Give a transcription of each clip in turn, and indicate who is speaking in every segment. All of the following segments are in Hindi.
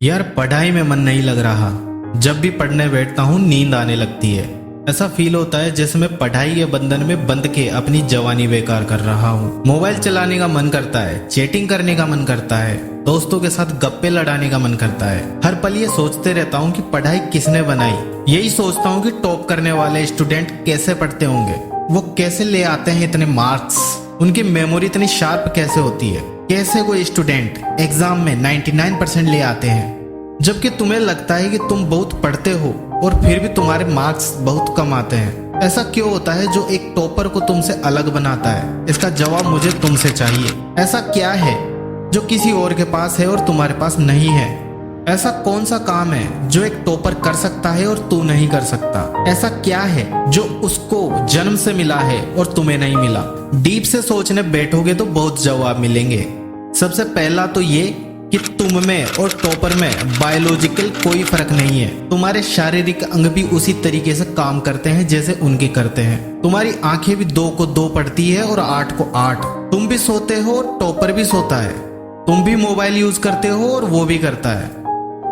Speaker 1: यार पढ़ाई में मन नहीं लग रहा। जब भी पढ़ने बैठता हूँ नींद आने लगती है। ऐसा फील होता है जैसे मैं पढ़ाई के बंधन में बंध के अपनी जवानी बेकार कर रहा हूँ। मोबाइल चलाने का मन करता है, चैटिंग करने का मन करता है, दोस्तों के साथ गप्पे लड़ाने का मन करता है। हर पल ये सोचते रहता हूँ कि पढ़ाई किसने बनाई। यही सोचता हूँ कि टॉप करने वाले स्टूडेंट कैसे पढ़ते होंगे, वो कैसे ले आते हैं इतने मार्क्स, उनकी मेमोरी इतनी शार्प कैसे होती है, कैसे कोई स्टूडेंट एग्जाम में 99% ले आते हैं, जबकि तुम्हें लगता है कि तुम बहुत पढ़ते हो और फिर भी तुम्हारे मार्क्स बहुत कम आते हैं। ऐसा क्यों होता है जो एक टॉपर को तुमसे अलग बनाता है? इसका जवाब मुझे तुमसे चाहिए। ऐसा क्या है जो किसी और के पास है और तुम्हारे पास नहीं है? ऐसा कौन सा काम है जो एक टॉपर कर सकता है और तू नहीं कर सकता? ऐसा क्या है जो उसको जन्म से मिला है और तुम्हें नहीं मिला? डीप से सोचने बैठोगे तो बहुत जवाब मिलेंगे। सबसे पहला तो ये कि तुम में और टॉपर में बायोलॉजिकल कोई फर्क नहीं है। तुम्हारे शारीरिक अंग भी उसी तरीके से काम करते हैं जैसे उनके करते हैं। तुम्हारी आंखें भी 2 को 2 पढ़ती है और 8 को 8। तुम भी सोते हो और टॉपर भी सोता है। तुम भी मोबाइल यूज करते हो और वो भी करता है।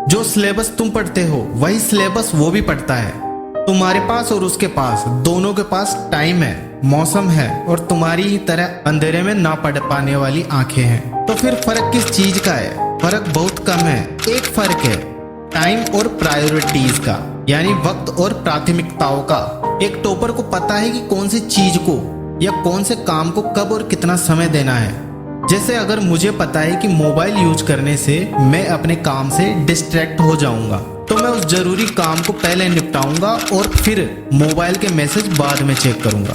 Speaker 1: जो सिलेबस तुम पढ़ते हो वही सिलेबस वो भी पढ़ता है। तुम्हारे पास और उसके पास, दोनों के पास टाइम है, मौसम है और तुम्हारी ही तरह अंधेरे में ना पढ़ पाने वाली आंखें हैं। तो फिर फर्क किस चीज का है? फर्क बहुत कम है। एक फर्क है टाइम और प्रायोरिटीज का, यानी वक्त और प्राथमिकताओं का। एक टॉपर को पता है कि कौन सी चीज को या कौन से काम को कब और कितना समय देना है। जैसे अगर मुझे पता है कि मोबाइल यूज करने से मैं अपने काम से डिस्ट्रैक्ट हो जाऊंगा, तो मैं उस जरूरी काम को पहले निपटाऊंगा और फिर मोबाइल के मैसेज बाद में चेक करूंगा।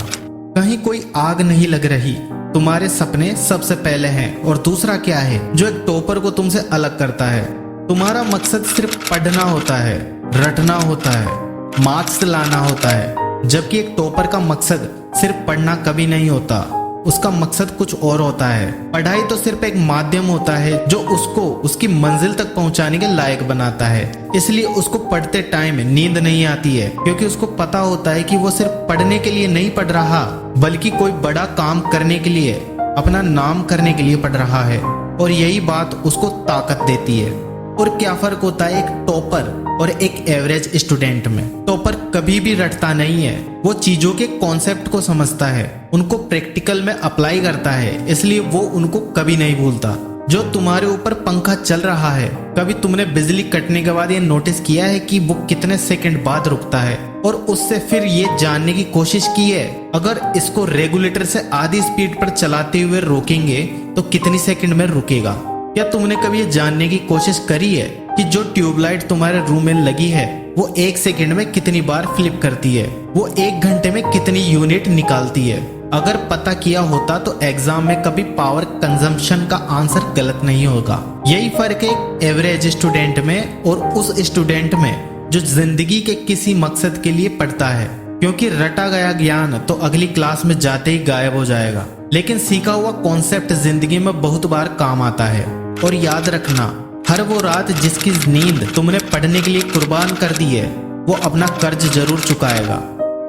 Speaker 1: कहीं कोई आग नहीं लग रही, तुम्हारे सपने सबसे पहले हैं। और दूसरा क्या है जो एक टॉपर को तुमसे अलग करता है? तुम्हारा मकसद सिर्फ पढ़ना होता है, रटना होता है, मार्क्स लाना होता है, जबकि एक टॉपर का मकसद सिर्फ पढ़ना कभी नहीं होता। उसका मकसद कुछ और होता है। पढ़ाई तो सिर्फ एक माध्यम होता है जो उसको उसकी मंजिल तक पहुंचाने के लायक बनाता है। इसलिए उसको पढ़ते टाइम नींद नहीं आती है, क्योंकि उसको पता होता है कि वो सिर्फ पढ़ने के लिए नहीं पढ़ रहा, बल्कि कोई बड़ा काम करने के लिए, अपना नाम करने के लिए पढ़ रहा है। और यही बात उसको ताकत देती है। और क्या फर्क होता है एक टॉपर और एक एवरेज स्टूडेंट में? टॉपर कभी भी रटता नहीं है, वो चीजों के कॉन्सेप्ट को समझता है, उनको प्रैक्टिकल में अप्लाई करता है, इसलिए वो उनको कभी नहीं भूलता। जो तुम्हारे ऊपर पंखा चल रहा है, कभी तुमने बिजली कटने के बाद ये नोटिस किया है कि वो कितने सेकंड बाद रुकता है? और उससे फिर ये जानने की कोशिश की है अगर इसको रेगुलेटर से आधी स्पीड पर चलाते हुए रोकेंगे तो कितनी सेकंड में रुकेगा? क्या तुमने कभी ये जानने की कोशिश करी है कि जो ट्यूबलाइट तुम्हारे रूम में लगी है वो 1 सेकंड में कितनी बार फ्लिप करती है? वो 1 घंटे में कितनी यूनिट निकालती है? अगर पता किया होता तो एग्जाम में कभी पावर कंजम्पशन का आंसर गलत नहीं होगा। यही फर्क है एक एवरेज स्टूडेंट में और उस स्टूडेंट में जो जिंदगी के किसी मकसद के लिए पढ़ता है। क्योंकि रटा गया ज्ञान तो अगली क्लास में जाते ही गायब हो जाएगा, लेकिन सीखा हुआ कॉन्सेप्ट जिंदगी में बहुत बार काम आता है। और याद रखना, हर वो रात जिसकी नींद तुमने पढ़ने के लिए कुर्बान कर दी है, वो अपना कर्ज जरूर चुकाएगा।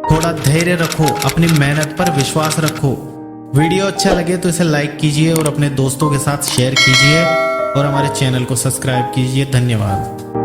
Speaker 1: थोड़ा धैर्य रखो, अपनी मेहनत पर विश्वास रखो। वीडियो अच्छा लगे तो इसे लाइक कीजिए और अपने दोस्तों के साथ शेयर कीजिए और हमारे चैनल को सब्सक्राइब कीजिए। धन्यवाद।